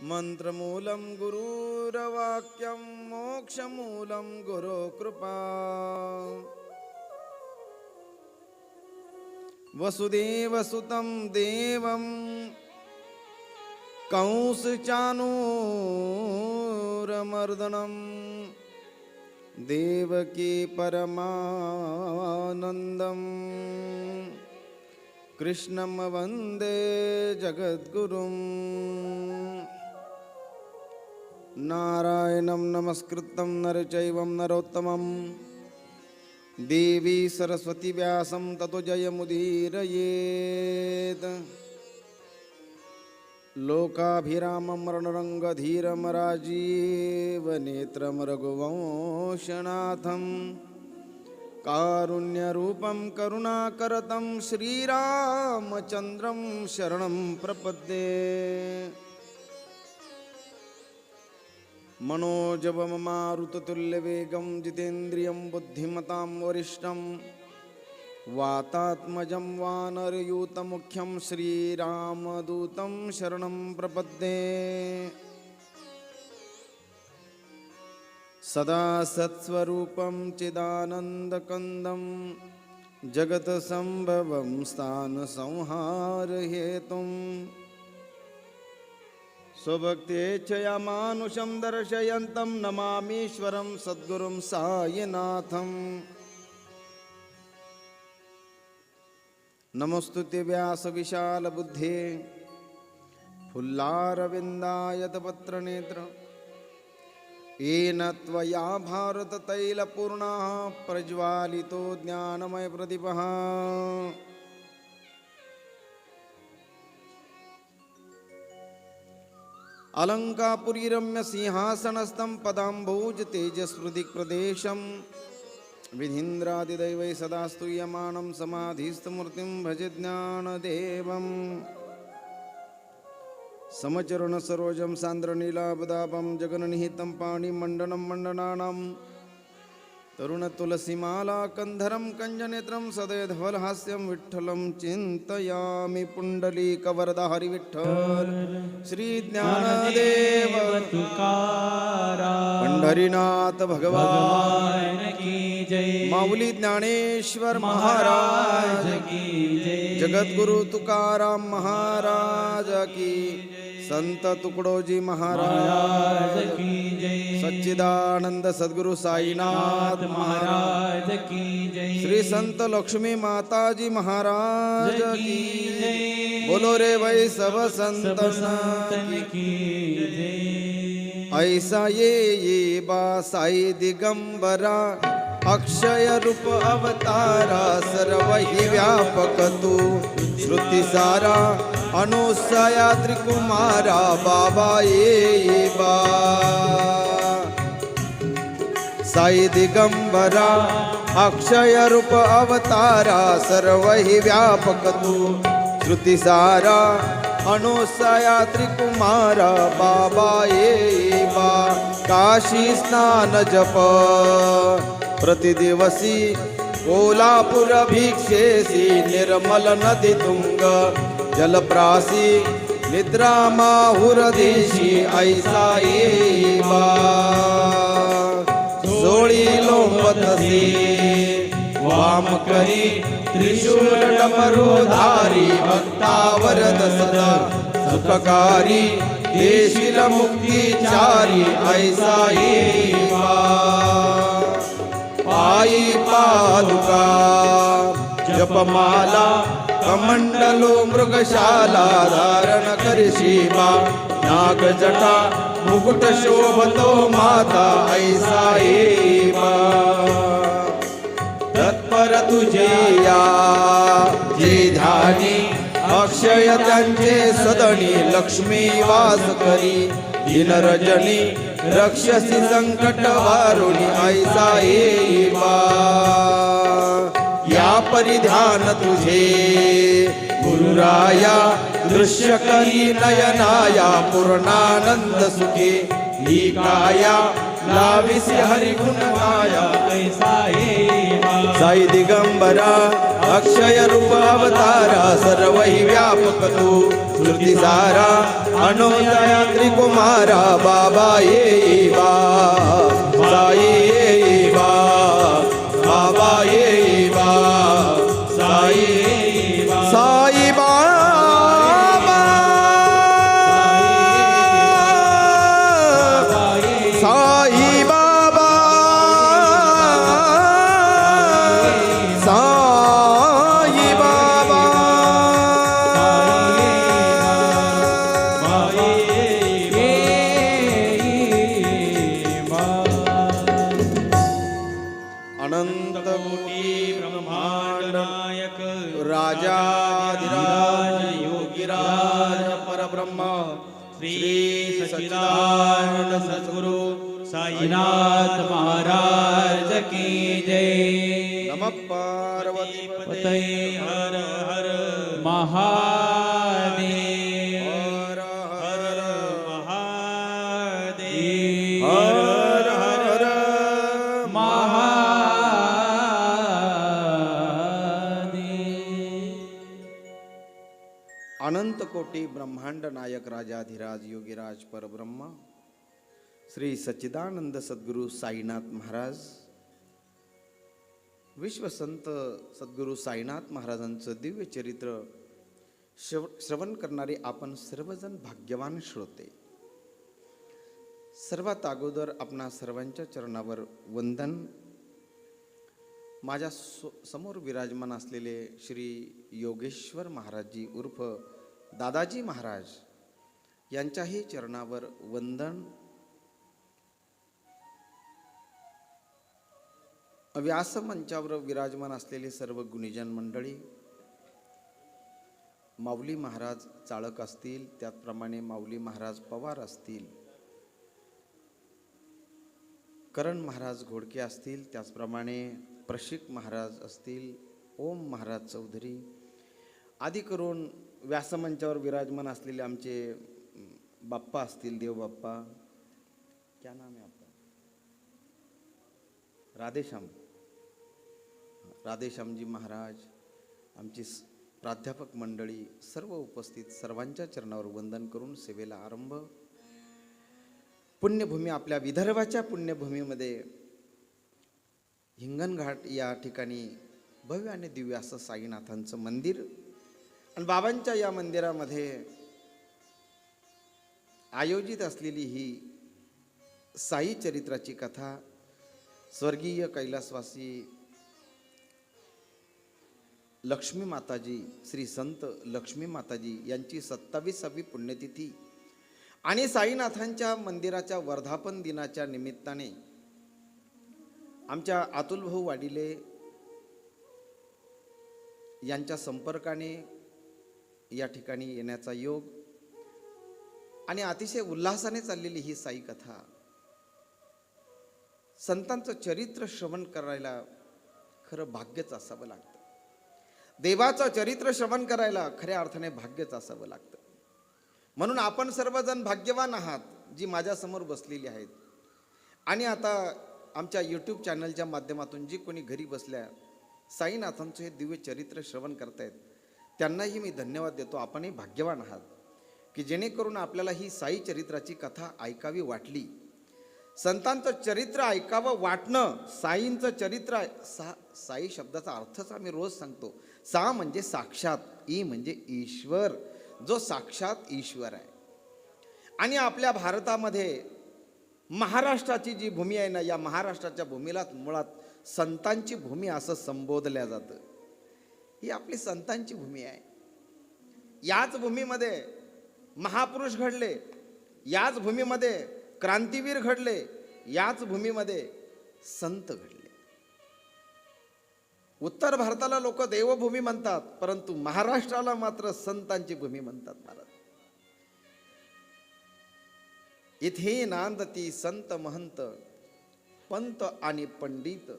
मंत्रमूलं गुरुर्वाक्यं मोक्षमूलं गुरो कृपा। वसुदेवसुतं देवं कंसचाणूरमर्दनं देवकी परमानन्दं कृष्णं वन्दे जगद्गुरुं। नारायणं नमस्कृतं नरचैवं नरोत्तमं देवी सरस्वती व्यासं ततो जयमुदीरयेत्। लोकाभिरामं रणरङ्गधीरमराजीव नेत्रं रघुवंशनाथं कारुण्यरूपं करुणाकरतं श्रीरामचन्द्रं शरणं प्रपद्ये। मनोजवममारुततुल्यवेगं जितेन्द्रियं बुद्धिमतां वरिष्ठं वातात्मजं वानरयूतमुख्यं श्रीरामदूतं शरणं प्रपद्ये। सदा सत्स्वरूपं चिदानन्दकन्दं जगत्सम्भवं स्थानसंहारहेतुं स्वभक्तेच्छया मानुषं दर्शयन्तं नमामीश्वरं सद्गुरुं सायिनाथं। नमोस्तुते व्यासविशालबुद्धे फुल्लारविन्दायतपत्रनेत्र येन त्वया भारततैलपूर्णः प्रज्वालितो ज्ञानमयप्रदीपः। अलङ्कापुरीरम्यसिंहासनस्थं पदाम्भोज तेजस्पृदिक्प्रदेशं विधीन्द्रादिदैवै सदा स्तूयमानं समाधिस्थमूर्तिं भजे ज्ञानदेवम्। समचरणसरोजं सान्द्रनीलापदापं जगन्निहितं पाणिमण्डनं मण्डनानां तरुणतुलसीमाला कन्धरं कञ्जनेत्रं सदैधवलहास्यं विठ्ठलं चिन्तयामि। पुण्डलीकवरदा हरिविठ्ठल श्री ज्ञानदेव तुकाराम पंढरीनाथ भगवान की जय। माऊली ज्ञानेश्वर महाराज की जय। जगद्गुरु तुकाराम महाराज की, संत तुकडोजी महाराज की जय। सच्चिदानंद सद्गुरु साईनाथ महाराज की जय। श्री संत लक्ष्मी माताजी महाराज की जय। बोलो रे वै सब संतन की जय। ऐसा ये बा साई दिगंबरा अक्षय रूप अवतारा सर्वहि व्यापक तू श्रुति सारा अनुसया त्रिकुमारा बाबा ये बा। साई दिगंबरा अक्षय रूप अवतारा सर्वहि व्यापक तू श्रुति सारा अनुसया त्रिकुमारा बाबा ये बा। काशी स्नान जप प्रतिदिवसी कोल्हापुर भिक्षेसी निर्मल नदी तुंग जलप्रासी निद्रा माहुरदेशी ऐसा ये बा। सोळी लोंबतसी वाम करी त्रिशूल डमरुधारी भक्तावरद सदा सुखकारी देशील मुक्तिचारी ऐसा ये बा। पायी पादुका जपमाला कमंडलो मृगशाला धारण करशिवा नाग जटा मुकुट शोभतो माता ऐसा ये बा। तत्पर तुझे या जे ध्यानी अक्षय त्यांचे सदनी लक्ष्मी वास करी दिन रजनी रक्षसी संकट वारुणी ऐसा ये बा। या परिधान तुझे गुरुराया दृश्य करी नयनाया पूर्णानंद सुखे ही काया लाविसी हरिगुण माया ऐसा ये बा। साई दिगंबरा अक्षय रूप अवतारा सर्वहि व्यापक तू श्रुतिसारा अनुदया त्रिकुमारा बाबा येई बा साई येई बा बाबा येई बा साई येई बा साई बाबा साई बाबा साई बाबा अनंत कोटी ब्रह्मांड नायक राजाधिराज योगीराज परब्रह्म श्री सच्चिदानंद सद्गुरु साईनाथ महाराज की जय। नमः पार्वती पतये हर हर महादेव हर हर महादेव हर हर अनंत कोटी ब्रह्मांड नायक राजाधिराज योगीराज परब्रह्म श्री सच्चिदानंद सद्गुरु साईनाथ महाराज विश्वसंत सद्गुरु साईनाथ महाराजांचं दिव्य चरित्र श्रवण करणारे आपण सर्वजण भाग्यवान श्रोते। सर्वात अगोदर आपणा सर्वांच्या चरणावर वंदन। माझ्या समोर विराजमान असलेले श्री योगेश्वर महाराजजी उर्फ दादाजी महाराज यांच्याही चरणावर वंदन। व्यासमंचावर विराजमान असलेले सर्व गुणीजन मंडळी, माऊली महाराज चाळक असतील, त्याचप्रमाणे माऊली महाराज पवार असतील, करण महाराज घोडके असतील, त्याचप्रमाणे प्रशिक महाराज असतील, ओम महाराज चौधरी आदी करून व्यासमंचावर विराजमान असलेले आमचे बाप्पा असतील, देव बाप्पा, क्या नाम है आपका? राधेश्यामजी महाराज, आमची प्राध्यापक मंडळी, सर्व उपस्थित सर्वांच्या चरणावर वंदन करून सेवेला आरंभ। पुण्यभूमी आपल्या विदर्भाच्या पुण्यभूमीमध्ये हिंगणघाट या ठिकाणी भव्य आणि दिव्य असं साईनाथांचं मंदिर आणि बाबांच्या या मंदिरामध्ये आयोजित असलेली ही साई चरित्राची कथा स्वर्गीय कैलासवासी लक्ष्मी माताजी, श्री संत लक्ष्मी माताजी यांची 27वी पुण्यतिथी आणि साईनाथांच्या मंदिराच्या वर्धापन दिनाच्या निमित्ताने आमच्या अतुल भाऊ वाडिले यांच्या संपर्काने या ठिकाणी येण्याचा योग आणि अतिशय उल्हासाने चाललेली ही साई कथा, संतांचं चरित्र श्रवण करायला खरं भाग्यच असावं लागतं। देवाचं चरित्र श्रवण करायला खऱ्या अर्थाने भाग्यच असावं लागतं। म्हणून आपण सर्वजण भाग्यवान आहात जी माझ्यासमोर बसलेली आहेत आणि आता आमच्या यूट्यूब चॅनलच्या माध्यमातून जी कोणी घरी बसल्या साईनाथांचं हे दिव्य चरित्र श्रवण करतायत त्यांनाही मी धन्यवाद देतो। आपणही भाग्यवान आहात की जेणेकरून आपल्याला ही साई चरित्राची कथा ऐकावी वाटली। संतांचं चरित्र ऐकावं वाटणं, साईंचं चरित्र, साई शब्दाचा अर्थच आम्ही रोज सांगतो। सा म्हणजे साक्षात, ई म्हणजे ईश्वर, जो साक्षात ईश्वर आहे। आणि आपल्या भारतामध्ये महाराष्ट्राची जी भूमी आहे ना, या महाराष्ट्राच्या भूमीलाच मुळात संतांची भूमी असं संबोधल्या जातं। ही आपली संतांची भूमी आहे। याच भूमीमध्ये महापुरुष घडले, याच भूमीमध्ये क्रांतीवीर घडले, याच भूमीमध्ये संत घडले। उत्तर भारताला लोक देवभूमी म्हणतात, परंतु महाराष्ट्राला मात्र संतांची भूमी म्हणतात महाराज। इथे नांदती संत महंत, पंत आणि पंडित।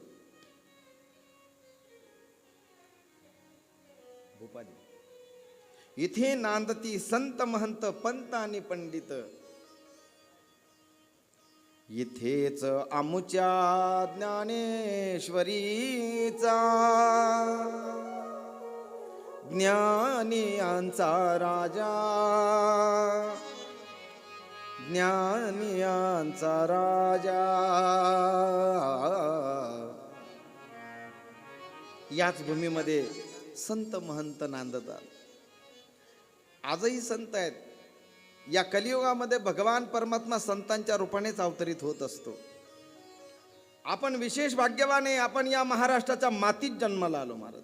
भूपाली, इथे नांदती संत महंत, पंत आणि पंडित। इथेच आमुच्या ज्ञानेश्वरीचा ज्ञानियांचा राजा, ज्ञानियांचा राजा. याच भूमीमध्ये संत महंत नांदतात. आजही संत आहेत. या कलियुगामध्ये भगवान परमात्मा संतांच्या रूपानेच अवतरित होत असतो. आपण विशेष भाग्यवान आहे. आपण या महाराष्ट्राच्या मातीत जन्माला आलो महाराज.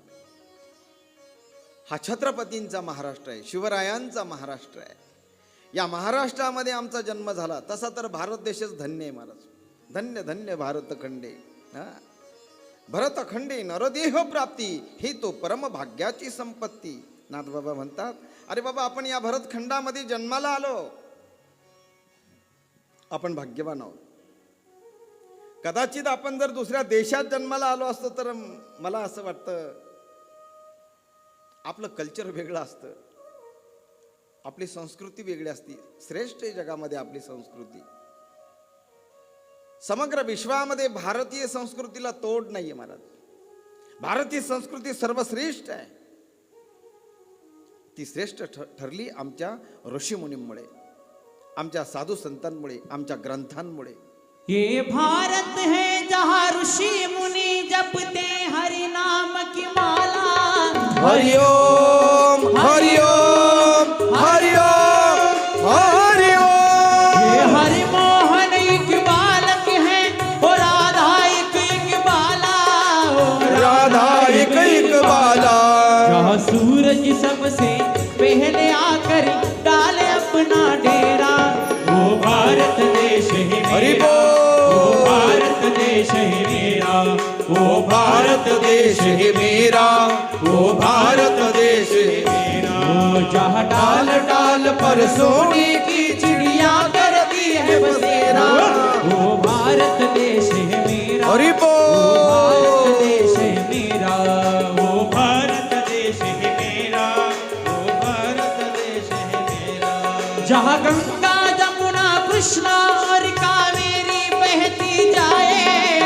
हा छत्रपतींचा महाराष्ट्र आहे, शिवरायांचा महाराष्ट्र आहे. या महाराष्ट्रामध्ये आमचा जन्म झाला. तसा तर भारत देशच धन्य आहे महाराज. धन्य धन्य भारतखंडे. भरतखंडे नरदेह प्राप्ती, ही तो परम भाग्याची संपत्ती. नाथबाबा म्हणतात, अरे बाबा आपण या भरतखंडामध्ये जन्माला आलो, आपण भाग्यवान आहोत. कदाचित आपण जर दुसऱ्या देशात जन्माला आलो असतो तर मला असं वाटतं आपलं कल्चर वेगळं असतं, आपली संस्कृती वेगळी असती. श्रेष्ठ आहे जगामध्ये आपली संस्कृती. समग्र विश्वामध्ये भारतीय संस्कृतीला तोड नाहीये महाराज. भारतीय संस्कृती सर्वश्रेष्ठ आहे. ती श्रेष्ठ ठरली आमच्या ऋषीमुनींमुळे, आमच्या साधू संतांमुळे, आमच्या ग्रंथांमुळे. ये भारत है जहाँ ऋषि मुनि जपते हरि नाम की माला. हरि ओम हरि ओम हरि ओम हरि ओम. ये हरि मोहन इकबाल के हैं और राधा एक इकबाला. राधा एक इकबाला. जहाँ सूरज सबसे पहले आकर डाले अपना डेरा, वो भारत देश है मेरा. वो भारत देश है मेरा. वो भारत देश है मेरा. वो भारत देश है मेरा. वो जहाँ डाल डाल पर सोने की चिड़िया करती है बसेरा, वो भारत देश है मेरा. हरि भारत देश है मेरा. वो भारत देश है मेरा. वो भारत देश है मेरा. जहाँ गंगा जमुना कृष्णा और कावेरी बहती जाए.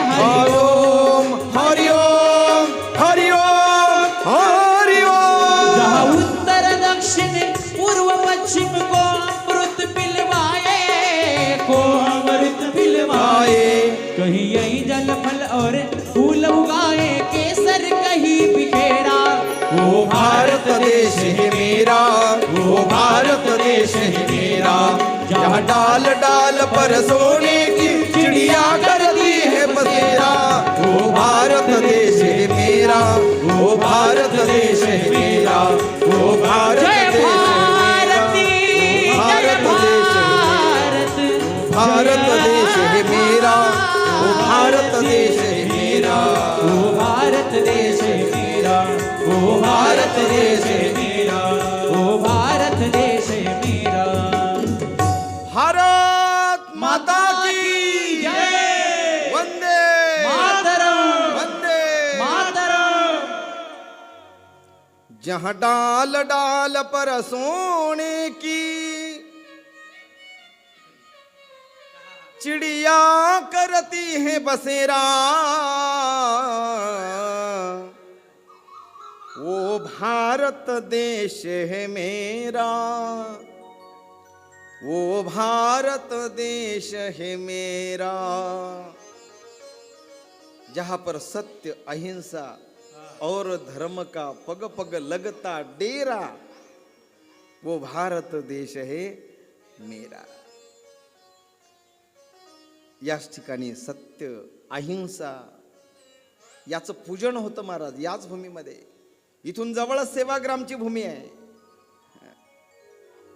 हरि ओम हरि ओम हरि ओम हरि ओम. जहाँ उत्तर दक्षिण पूर्व पश्चिम को अमृत पिलवाए, को अमृत पिलवाए. कहीं यही जल फल और फूल उगाए, केसर कहीं बिखेरा. वो भारत देश है मेरा. वो भारत देश है मेरा. जहाँ डाल डाल पर सोने की चिड़िया करती है बसेरा. वो भारत देश है मेरा. वो भारत देश है मेरा. वो भारत जय देश भारती, है मेरा. वो भारत देश है मेरा. वो भारत देश है मेरा. वो भारत देश है मेरा. वो भारत देश है मेरा. भारत माता की जय. वंदे मातरम. वंदे मातरम. जहाँ डाल डाल पर सोने की चिड़िया करती है बसेरा, वो भारत देश है मेरा. वो भारत देश है मेरा. जहाँ पर सत्य अहिंसा और धर्म का पग पग लगता डेरा, वो भारत देश है मेरा. याच ठिकाणी सत्य अहिंसा याचं पूजन होतं महाराज. याच भूमीमध्ये इथून जवळच सेवाग्रामची भूमी आहे.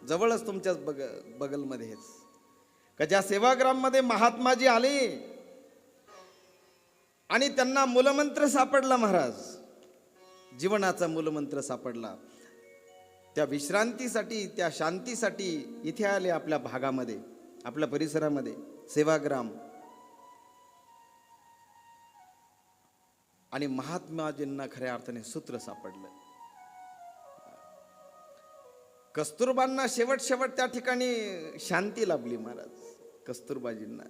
जवळच तुमच्याच बगलमध्येच का ज्या सेवाग्राममध्ये महात्माजी आले आणि त्यांना मूलमंत्र सापडला महाराज. जीवनाचा मूलमंत्र सापडला. त्या विश्रांतीसाठी, त्या शांतीसाठी इथे आले आपल्या भागामध्ये, आपल्या परिसरामध्ये सेवाग्राम. आणि महात्माजींना खऱ्या अर्थाने सूत्र सापडलं. कस्तुरबांना शेवट त्या ठिकाणी शांती लाभली महाराज. कस्तुरबाजींना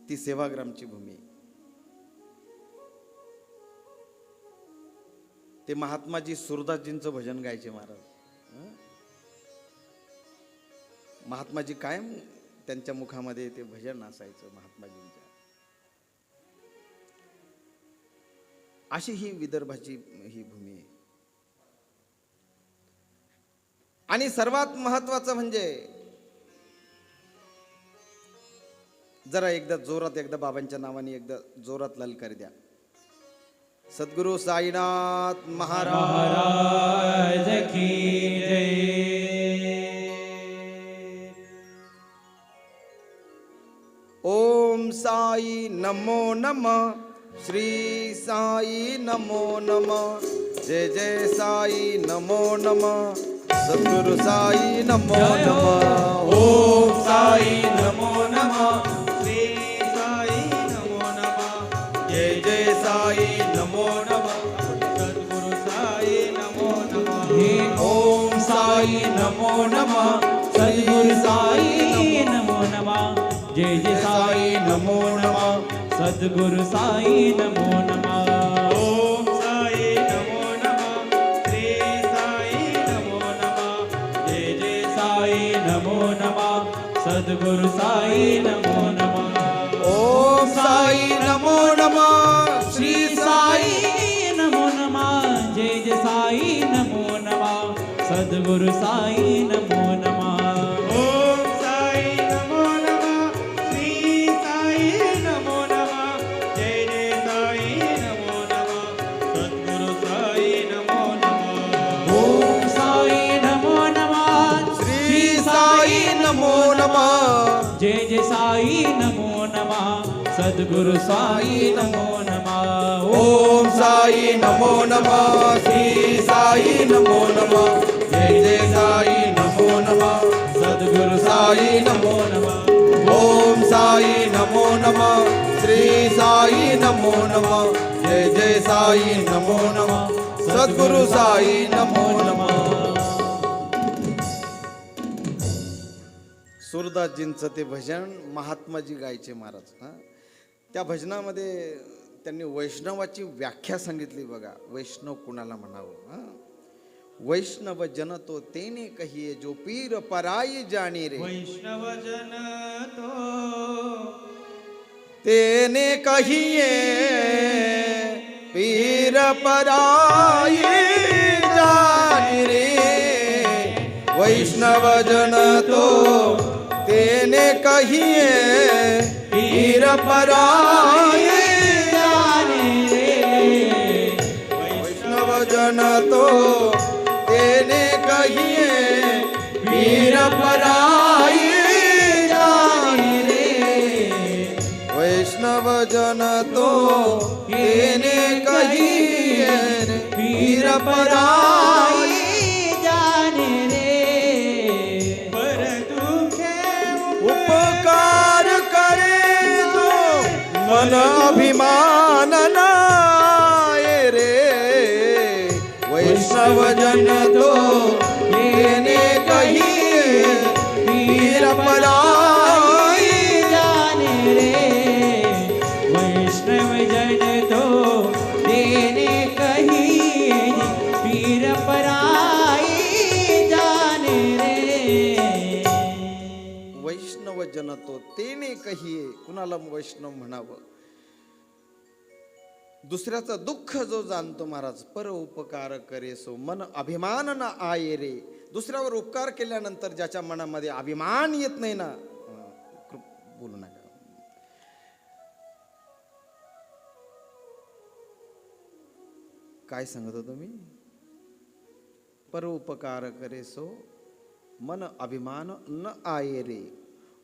ती सेवाग्रामची भूमी. ते महात्माजी सुरदासजींचं भजन गायचे महाराज. महात्माजी कायम त्यांच्या मुखामध्ये ते भजन असायचं महात्माजींच्या. अशी ही विदर्भाची ही भूमी आहे. आणि सर्वात महत्वाचं म्हणजे जरा एकदा जोरात, एकदा बाबांच्या नावाने एकदा जोरात ललकार द्या. सद्गुरु साईनाथ महाराज की जय. ओम साई नमो नमः, श्री साई नमो नमः, जय जय साई नमो नमः, सद्गुरु साई नमो नमः. ओम साई नमो नमः, श्री साई नमो नमः, जय जय साई नमो नमः, सद्गुरु साई नमो नमः. ओम साई नमो नमः, सद्गुरु साई नमो नमः, जय जय साई नमो नमः, सद्गुरु साई नमो नमः. ओम साई नमो नमः, श्री साई नमो नमः, जय जय साई नमो नमः, सद्गुरु साई नमो नमः. ओम साई नमो नमः, श्री साई नमो नमः, जय जय साई नमो नमः, सद्गुरु साई नमो नमः. ओम साई नमो नमः, श्री साई नमो नमः, जय जय साई नमो नमः, सद्गुरु साई नमो नमः. ओम साई नमो नमः, श्री साई नमो नमः, जय जय साई नमो नमः, सद्गुरु साई नमो नमः. ओम साई नमो नमः, श्री साई नमो नमः, जय जय साई नमो नमः, सद्गुरु साई नमो नमः. ओम साई नमो नमः, श्री साई नमो नमः, जय जय साई नमो नमः, सद्गुरु साई नमो नमः. सुरदासजींचं ते भजन महात्माजी गायचे महाराज. त्या भजनामध्ये त्यांनी वैष्णवाची व्याख्या सांगितली बघा. वैष्णव कुणाला म्हणावं? वैष्णव जन तो तेने कहिए जो पीर पराई जाणी रे. वैष्णव जन तो तेने कहिए पीर पराई जानी रे. वैष्णव जन तो तेने कहिए पीर पराई जाने रे. वैष्णव जन तो तेने कहिए पीर पराई जानी रे. वैष्णव जन तो तेने कहिए पीर पराई जाने रे. पर दुखे उपकार करे तो मन अभिमान नाय रे. वैष्णव जन तो तेने कहिए पीर पराई जाने रे. वैष्णव जन तो तेने कहिए पीर पराई जाने रे. वैष्णव जन तो तेने कहिए. कुणाला वैष्णव म्हणावं? दुसऱ्याचं दुःख जो जाणतो महाराज. पर उपकार करे सो मन अभिमान न आये रे. दुसऱ्यावर उपकार केल्यानंतर ज्याच्या मनामध्ये अभिमान येत नाही ना, बोलू नका. काय सांगत होतो मी? पर उपकार करे सो मन अभिमान न आये रे.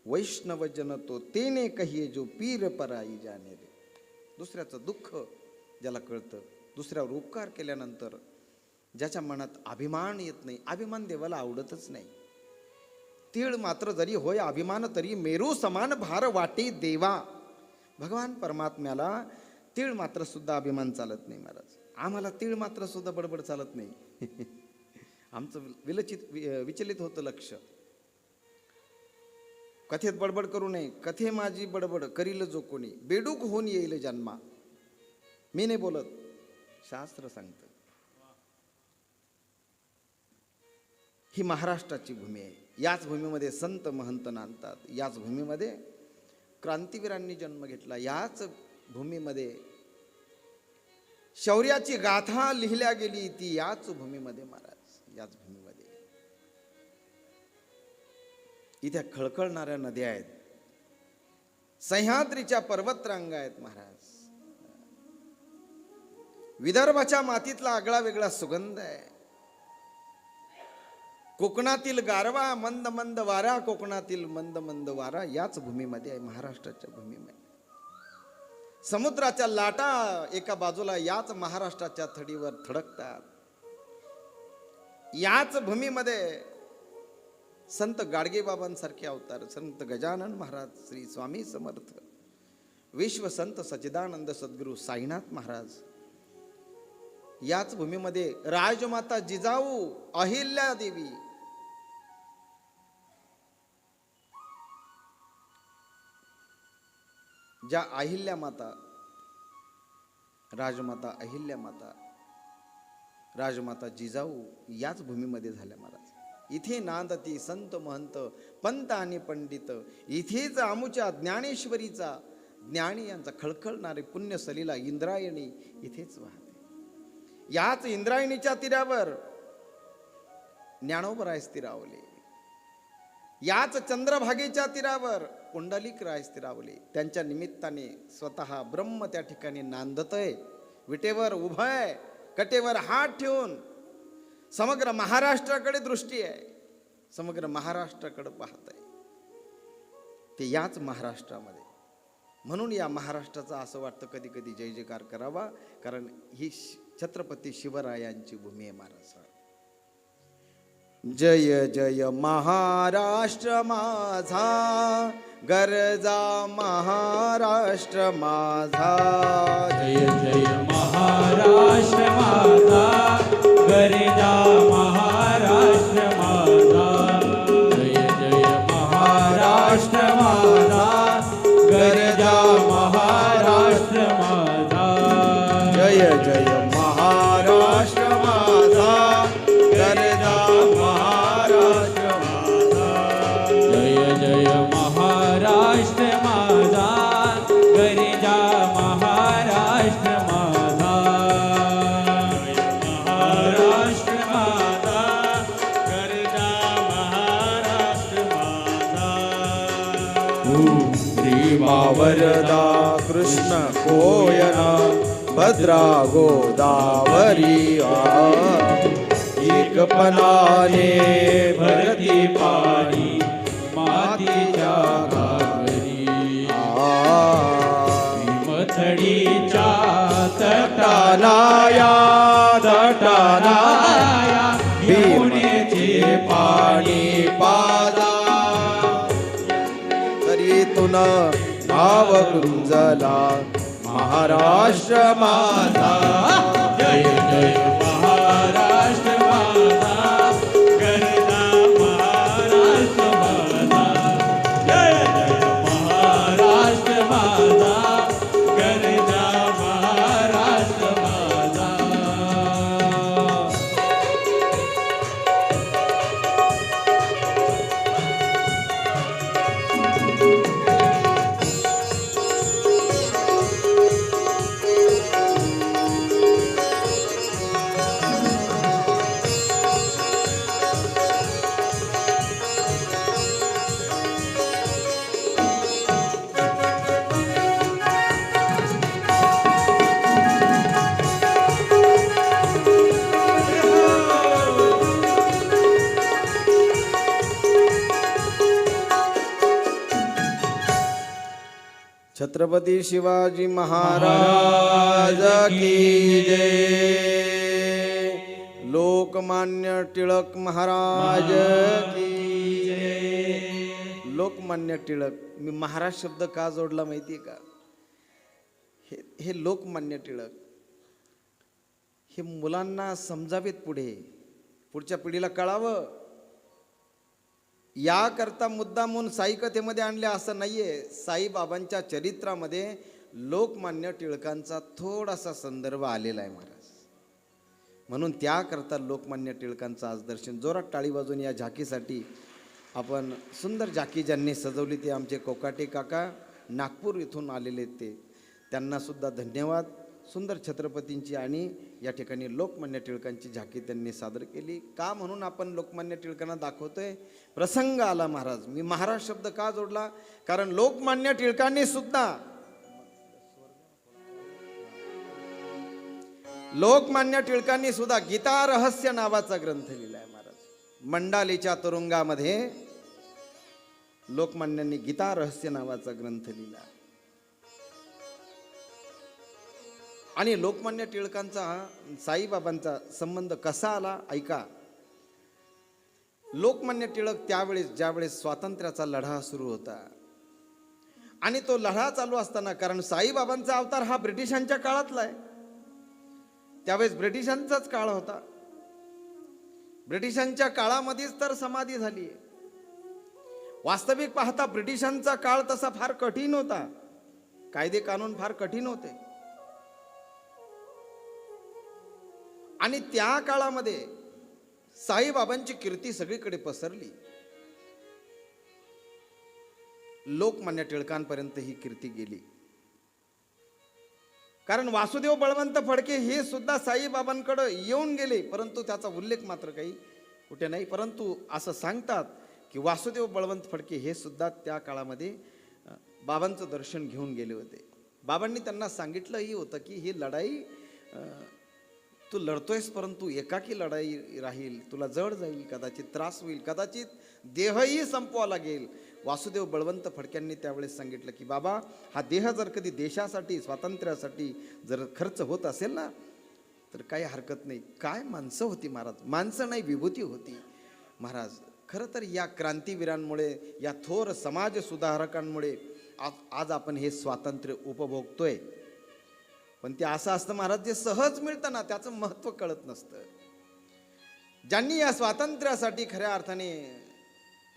वैष्णव जन तो तेने कहिए जो पीर पराई जाने रे. दुसऱ्याचं दुःख ज्याला कळतं, दुसऱ्यावर उपकार केल्यानंतर ज्याच्या मनात अभिमान येत नाही. अभिमान देवाला आवडतच नाही. तीळ मात्र जरी होय अभिमान तरी मेरू समान भार वाटे देवा. भगवान परमात्म्याला तीळ मात्र सुद्धा अभिमान चालत नाही महाराज. आम्हाला तीळ मात्र सुद्धा बडबड चालत नाही. आमचं विचलित होतं लक्ष. कथेत बडबड करू नये. कथे माझी बडबड करील जो कोणी बेडूक होऊन येईल जन्मा. मी नाही बोलत, शास्त्र सांगतं. ही महाराष्ट्राची भूमी आहे. याच भूमीमध्ये संत महंत नांदतात. याच भूमीमध्ये क्रांतिवीरांनी जन्म घेतला. याच भूमीमध्ये शौर्याची गाथा लिहिल्या गेली ती याच भूमीमध्ये महाराज. याच भूमीमध्ये इथे खळखळणाऱ्या नद्या आहेत, सह्याद्रीच्या पर्वतरांगा आहेत महाराज. विदर्भाच्या मातीतला आगळा वेगळा सुगंध आहे. कोकणातील गारवा, मंद मंद वारा, कोकणातील मंद मंद वारा याच भूमीमध्ये आहे, महाराष्ट्राच्या भूमीमध्ये. समुद्राच्या लाटा एका बाजूला याच महाराष्ट्राच्या थडीवर थडकतात. याच भूमीमध्ये संत गाडगेबाबांसारखे अवतार, संत गजानन महाराज, श्री स्वामी समर्थ, विश्व संत सच्चिदानंद सद्गुरू साईनाथ महाराज. याच भूमीमध्ये राजमाता जिजाऊ अहिल्या देवी, ज्या अहिल्या माता, राजमाता अहिल्या माता, राजमाता जिजाऊ याच भूमीमध्ये झाल्या महाराज. इथे नांदती संत महंत, पंत आणि पंडित. इथेच आमुच्या ज्ञानेश्वरीचा, ज्ञानी यांचा खळखळणारे पुण्य सलीला इंद्रायणी इथेच वाहते. याच इंद्रायणीच्या तीरावर ज्ञानोबराय स्थिरावले. याच चंद्रभागेच्या तीरावर पुंडलिक राय स्थिरावले. त्यांच्या निमित्ताने स्वतः ब्रह्म त्या ठिकाणी नांदतय. विटेवर उभय, कटेवर हात ठेवून समग्र महाराष्ट्राकडे दृष्टी आहे, समग्र महाराष्ट्राकडे पाहत आहे. ते याच महाराष्ट्रामध्ये. म्हणून या महाराष्ट्राचा असं वाटतं कधी कधी जय जयकार करावा, कारण ही छत्रपती शिवरायांची भूमी आहे महाराष्ट्र. जय जय महाराष्ट्र माझा, गरजा महाराष्ट्र माझा. जय जय महाराष्ट्र माझा, गरजा महाराष्ट्र माझा. जय जय महाराष्ट्र माझा, गरजा महाराष्ट्र माझा. जय जय महाराष्ट्र माझा, गरजा महाराष्ट्र माझा. जय जय महाराष्ट्र माझा, गरजा महाराष्ट्र माझा. महाराष्ट्र माझा, गरजा महाराष्ट्र माझा. श्री वरदा कृष्ण कोयना, भद्रा गोदावरी एकपणाने भरती पाणी मातीच्या घागरी. भीमथडीच्या तटानाया तटानाया यमुनेचे पाणी पादा. तरीतून भाव गुंजला महाराष्ट्र माझा. जय जय महाराष्ट्र माझा, गरजा महाराष्ट्र माझा. जय जय महाराष्ट्र माझा, गरजा महाराष्ट्र माझा. छत्रपती शिवाजी महाराज की जय. लोकमान्य टिळक महाराज की जय. लोकमान्य टिळक, मी महाराज शब्द का जोडला माहितीये का? हे लोकमान्य टिळक हे मुलांना समजावेत, पुढच्या पिढीला कळावं याकरता मुद्दामून साई कथेमध्ये आणले असं नाहीये. साईबाबांच्या चरित्रामध्ये लोकमान्य टिळकांचा थोडासा संदर्भ आलेला आहे महाराज. म्हणून त्याकरता लोकमान्य टिळकांचं आज दर्शन. जोरात टाळी वाजून या झाकीसाठी आपण सुंदर झाकी ज्यांनी सजवली ते आमचे कोकाटे काका नागपूर इथून आलेले ते, त्यांनासुद्धा धन्यवाद. सुंदर छत्रपतींची आणि या ठिकाणी लोकमान्य टिळकांची झाकी त्यांनी सादर केली. का म्हणून आपण लोकमान्य टिळकांना दाखवतोय? प्रसंग आला महाराज. मी महाराज शब्द का जोडला? कारण लोकमान्य टिळकांनी सुद्धा गीता रहस्य नावाचा ग्रंथ लिहिलाय महाराज. मंडालीच्या तुरुंगामध्ये लोकमान्यांनी गीता रहस्य नावाचा ग्रंथ लिहिला. आणि लोकमान्य टिळकांचा साईबाबांचा संबंध कसा आला ऐका. लोकमान्य टिळक त्यावेळेस ज्यावेळेस स्वातंत्र्याचा लढा सुरू होता आणि तो लढा चालू असताना, कारण साईबाबांचा अवतार हा ब्रिटिशांच्या काळातला आहे, त्यावेळेस ब्रिटिशांचाच काळ होता. ब्रिटिशांच्या काळामध्येच तर समाधी झाली आहे. वास्तविक पाहता ब्रिटिशांचा काळ तसा फार कठीण होता, कायदे कानून फार कठीण होते. आणि त्या काळामध्ये साईबाबांची कीर्ती सगळीकडे पसरली. लोकमान्य टिळकांपर्यंत ही कीर्ती गेली. कारण वासुदेव बळवंत फडके हे सुद्धा साईबाबांकडे येऊन गेले, परंतु त्याचा उल्लेख मात्र काही कुठे नाही. परंतु असं सांगतात की वासुदेव बळवंत फडके हे सुद्धा त्या काळामध्ये बाबांचं दर्शन घेऊन गेले होते. बाबांनी त्यांना सांगितलंही होतं की ही लढाई तू लढतोयस, परंतु एकाकी लढाई राहील, तुला जड जाईल, कदाचित त्रास होईल, कदाचित देहही संपवा लागेल. वासुदेव बळवंत फडक्यांनी त्यावेळेस सांगितलं की बाबा, हा देह जर कधी देशासाठी स्वातंत्र्यासाठी जर खर्च होत असेल ना तर काही हरकत नाही. काय माणसं होती महाराज, माणसं नाही विभूती होती महाराज. खरं तर या क्रांतीवीरांमुळे, या थोर समाज सुधारकांमुळे आज आपण हे स्वातंत्र्य उपभोगतोय. पण ते असं असतं महाराज, जे सहज मिळतं ना त्याचं महत्त्व कळत नसतं. ज्यांनी या स्वातंत्र्यासाठी खऱ्या अर्थाने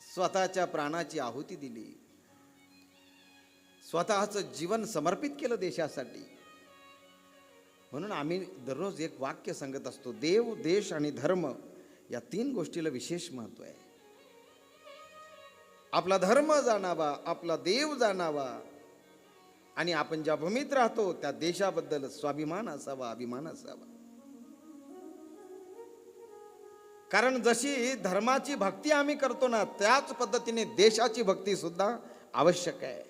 स्वतःच्या प्राणाची आहुती दिली, स्वतःचं जीवन समर्पित केलं देशासाठी. म्हणून आम्ही दररोज एक वाक्य सांगत असतो, देव, देश आणि धर्म या 3 गोष्टीला विशेष महत्त्व आहे. आपला धर्म जाणावा, आपला देव जाणावा आणि आपण ज्या भूमीत राहतो त्या देशाबद्दल स्वाभिमान असावा, अभिमान असावा. कारण जशी धर्माची भक्ती आम्ही करतो ना, त्याच पद्धतीने देशाची भक्ती सुद्धा आवश्यक आहे.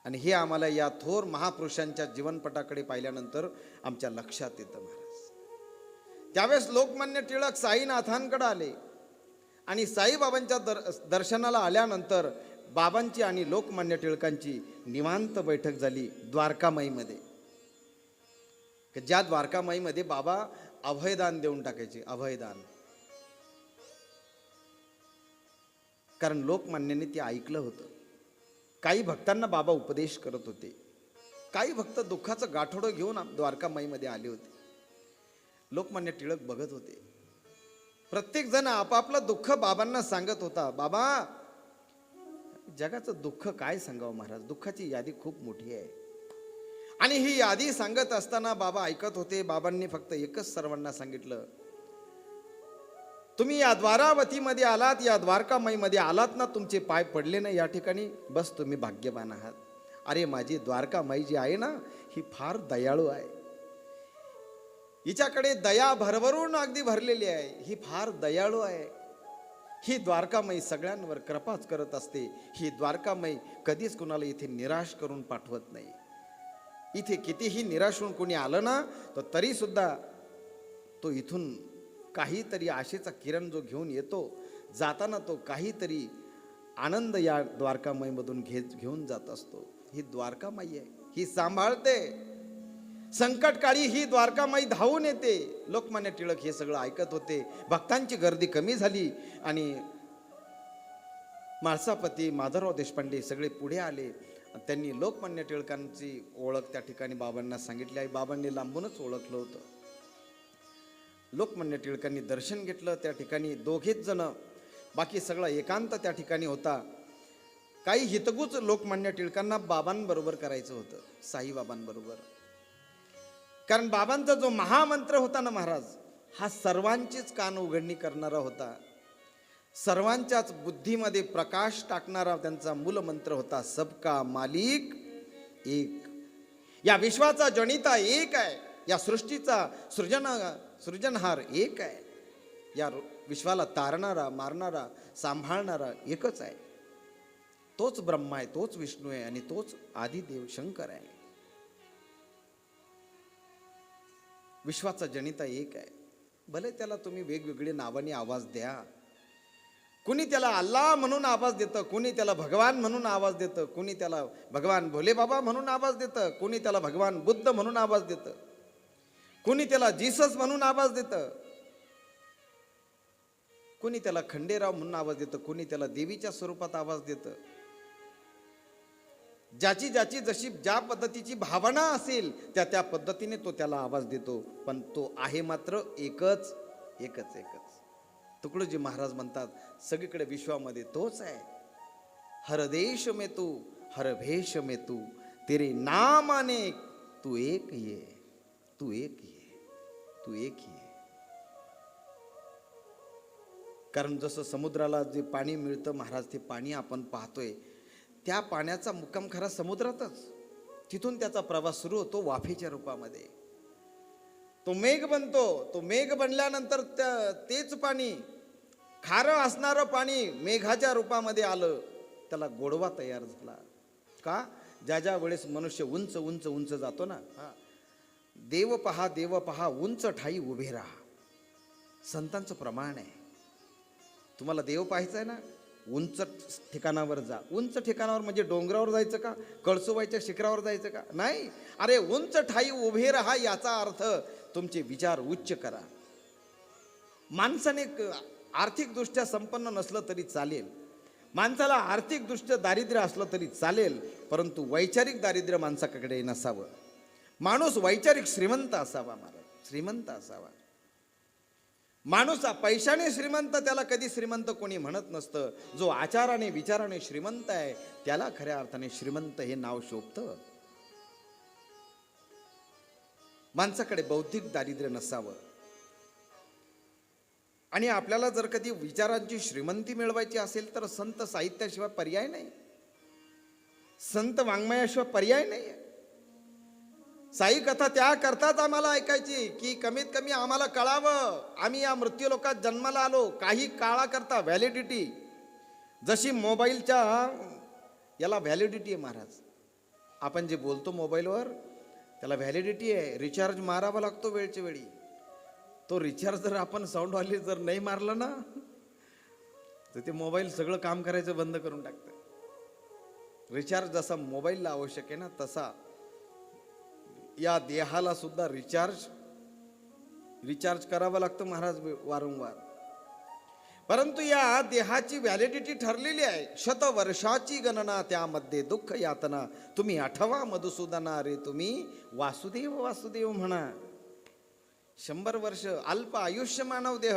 आणि हे आम्हाला या थोर महापुरुषांच्या जीवनपटाकडे पाहिल्यानंतर आमच्या लक्षात येतं महाराज. त्यावेळेस लोकमान्य टिळक साईनाथांकडे आले आणि साईबाबांच्या दर्शनाला आल्यानंतर बाबांची आणि लोकमान्य टिळकांची निवांत बैठक झाली द्वारकामाईमध्ये. ज्या द्वारकामाईमध्ये बाबा अभयदान देऊन टाकायचे, अभयदान. कारण लोकमान्यांनी ते ऐकलं होतं. काही भक्तांना बाबा उपदेश करत होते. काही भक्त दुःखाचं गाठोडं घेऊन द्वारकामाईमध्ये आले होते. लोकमान्य टिळक बघत होते. प्रत्येक जण आपापलं दुःख बाबांना सांगत होता. बाबा, जगाचं दुःख काय सांगावं महाराज, दुःखाची यादी खूप मोठी आहे. आणि ही यादी सांगत असताना बाबा ऐकत होते. बाबांनी फक्त एकच सर्वांना सांगितलं, तुम्ही या द्वारावतीमध्ये आलात, या द्वारकामाईमध्ये आलात ना, तुमचे पाय पडले ना या ठिकाणी, बस तुम्ही भाग्यवान आहात. अरे माझी द्वारकामाई जी आहे ना, ही फार दयाळू आहे. हिच्याकडे दया भरभरून अगदी भरलेली आहे. ही फार दयाळू आहे. ही द्वारकामाई सगळ्यांवर कृपाच करत असते. ही द्वारकामाई कधीच कुणाला इथे निराश करून पाठवत नाही. इथे कितीही निराश होऊन कोणी आलं ना, तर तरी सुद्धा तो इथून काहीतरी आशेचा किरण जो घेऊन येतो, जाताना तो काहीतरी आनंद या द्वारकामाईमधून घेऊन जात असतो. ही द्वारकामाई आहे, ही सांभाळते. संकटकाळी ही द्वारकामाई धावून येते. लोकमान्य टिळक हे सगळं ऐकत होते. भक्तांची गर्दी कमी झाली आणि माळसापती, माधवराव देशपांडे सगळे पुढे आले. त्यांनी लोकमान्य टिळकांची ओळख त्या ठिकाणी बाबांना सांगितली आहे. बाबांनी लांबूनच ओळखलं होतं. लोकमान्य टिळकांनी दर्शन घेतलं. त्या ठिकाणी दोघेच जण, बाकी सगळा एकांत त्या ठिकाणी होता. काही हितगुज लोकमान्य टिळकांना बाबांबरोबर करायचं होतं, साईबाबांबरोबर. कारण बाबांचा जो महामंत्र होता ना महाराज, हा सर्वांचीच कान उघडणी करणारा होता, सर्वांच्याच बुद्धीमध्ये प्रकाश टाकणारा त्यांचा मूलमंत्र होता, सबका मालिक एक. या विश्वाचा जनिता एक आहे, या सृष्टीचा सृजनहार एक आहे, या विश्वाला तारणारा, मारणारा, सांभाळणारा एकच आहे. तोच ब्रह्मा आहे, तोच विष्णू आहे आणि तोच आदिदेव शंकर आहे. विश्वाचा जनिता एक आहे. भले त्याला तुम्ही वेगवेगळे नावाने आवाज द्या. कुणी त्याला अल्लाह म्हणून आवाज देतं, कुणी त्याला भगवान म्हणून आवाज देतं, कुणी त्याला भगवान भोले बाबा म्हणून आवाज देतं, कुणी त्याला भगवान बुद्ध म्हणून आवाज देतं, कुणी त्याला जीसस म्हणून आवाज देतं, कुणी त्याला खंडेराव म्हणून आवाज देतं, कुणी त्याला देवीच्या स्वरूपात आवाज देतं. ज्याची ज्याची जशी ज्या पद्धतीची भावना असेल त्या त्या पद्धतीने तो त्याला आवाज देतो, पण तो आहे मात्र एकच एकच एकच. तुकडोजी महाराज म्हणतात, सगळीकडे विश्वामध्ये तोच आहे. हर देश में तू, हर भेष में तू, तेरे नाम अनेक, तू एक ये, तू एक ये, तू एक ये. कारण जसं समुद्राला जे पाणी मिळतं महाराज, ते पाणी आपण पाहतोय, त्या पाण्याचा मुक्काम खरा समुद्रातच. तिथून त्याचा प्रवास सुरू होतो वाफेच्या रूपामध्ये. तो मेघ बनतो, तो मेघ बनल्यानंतर तेच पाणी, खारं असणारं पाणी मेघाच्या रूपामध्ये आलं, त्याला गोडवा तयार झाला. का? ज्या ज्या वेळेस मनुष्य उंच उंच उंच जातो ना, देव पहा उंच ठाई उभे राहा, संतांचं प्रमाण आहे. तुम्हाला देव पाहायचं आहे ना, उंच ठिकाणावर जा. उंच ठिकाणावर म्हणजे डोंगरावर जायचं का, कळसुबाईच्या शिखरावर जायचं का? नाही. अरे उंच ठाई उभे राहा, याचा अर्थ तुमचे विचार उच्च करा. माणसाने आर्थिकदृष्ट्या संपन्न नसलं तरी चालेल, माणसाला आर्थिकदृष्ट्या दारिद्र्य असलं तरी चालेल, परंतु वैचारिक दारिद्र्य माणसाकडे नसावं. माणूस वैचारिक श्रीमंत असावा महाराज, श्रीमंत असावा. माणूस पैशाने श्रीमंत, त्याला कधी श्रीमंत कोणी म्हणत नसतं. जो आचाराने विचाराने श्रीमंत आहे त्याला खऱ्या अर्थाने श्रीमंत हे नाव शोभतं. माणसाकडे बौद्धिक दारिद्र्य नसावं. आणि आपल्याला जर कधी विचारांची श्रीमंती मिळवायची असेल तर संत साहित्याशिवाय पर्याय नाही, संत वाङ्मयाशिवाय पर्याय नाही. साई कथा त्या करताच आम्हाला ऐकायची की कमीत कमी आम्हाला कळावं, आम्ही या मृत्यूलोकात जन्माला आलो काही काळाकरता. व्हॅलिडिटी जशी मोबाईलच्या याला व्हॅलिडिटी आहे महाराज. आपण जे बोलतो मोबाईलवर त्याला व्हॅलिडिटी आहे, रिचार्ज मारावा लागतो वेळच्या वेळी. तो रिचार्ज जर आपण साऊंडवाली जर नाही मारलं ना तर ते मोबाईल सगळं काम करायचं बंद करून टाकतं. रिचार्ज जसा मोबाईलला आवश्यक आहे ना, तसा या देहाला सुद्धा रिचार्ज करावं लागतं महाराज वारंवार. परंतु या देहाची व्हॅलिडिटी ठरलेली आहे. 100 वर्षाची गणना, त्यामध्ये दुःख यातना. तुम्ही आठवा मधुसूदना रे, तुम्ही वासुदेव वासुदेव म्हणा. 100 वर्ष अल्प आयुष्य मानव देह,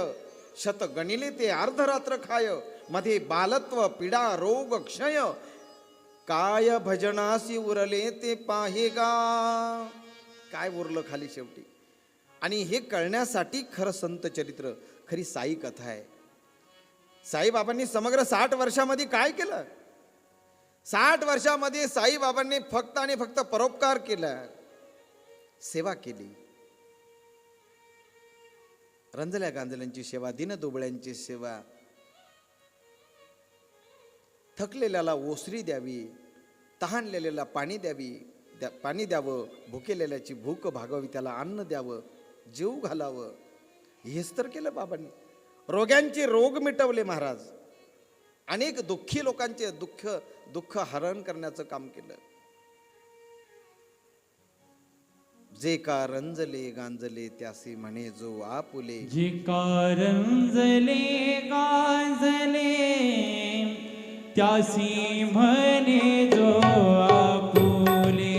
100 गणिले ते अर्धरात्र खाय. मध्ये बालत्व पीडा रोग क्षय, काय भजनासी उरले ते पाहेगा. काय उरलं खाली शेवटी. आणि हे कळण्यासाठी खरं संत चरित्र, खरी साई कथा आहे. साईबाबांनी समग्र 60 वर्षामध्ये काय केलं? 60 वर्षामध्ये साईबाबांनी फक्त आणि फक्त परोपकार केला, सेवा केली. रंजल्या गांजल्यांची सेवा, दीनदुबळ्यांची सेवा, थकलेल्याला ओसरी द्यावी, तहानलेल्याला पाणी द्यावं, भुकेलेल्याची भूक भागावी, त्याला अन्न द्यावं, जीव घालावं. हेच तर केलं बाबांनी. रोग्यांचे रोग मिटवले महाराज. अनेक दुःखी लोकांचे दुःख हरण करण्याचं काम केलं. जे का रंजले गांजले त्यासी म्हणे जो आपुले. जे का रंजले गांजले त्यासी म्हणे जो आपुले.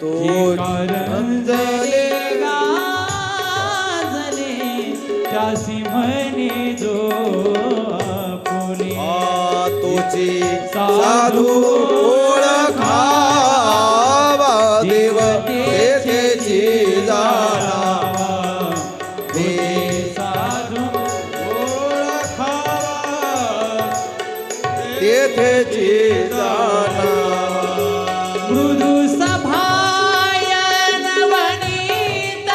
तो रंजले गांजले त्यासी म्हणे जो आपुले. तोची साधू ओळखावा देव तेथेची तेथेची जाणा मृदु सभायन वनित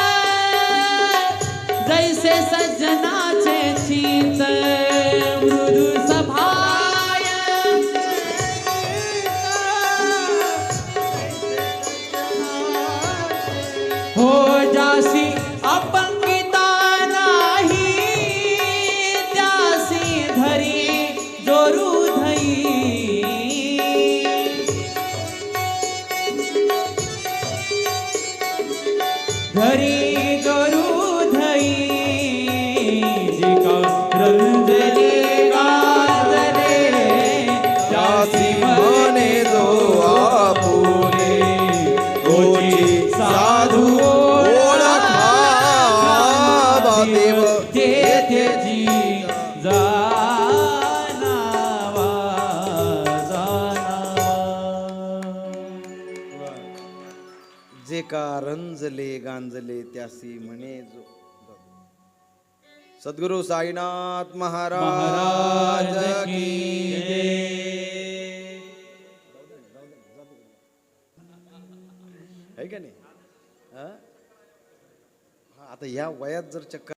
जैसे सज्जनाचे चित मृदु सभायन हो जासी अपंगिता नाही त्यासी धरी जोरू धई धरी गरू धई जिका रंजले गाजले त्यासी मने जो आपुले गोची साधू ओळखा देव तेथेची जाणावा जे का रंजले गांजले त्यासी म्हणे जो सद्गुरु साईनाथ महाराज की जय. है का नाही? हा? आता या वयात जर चक्कर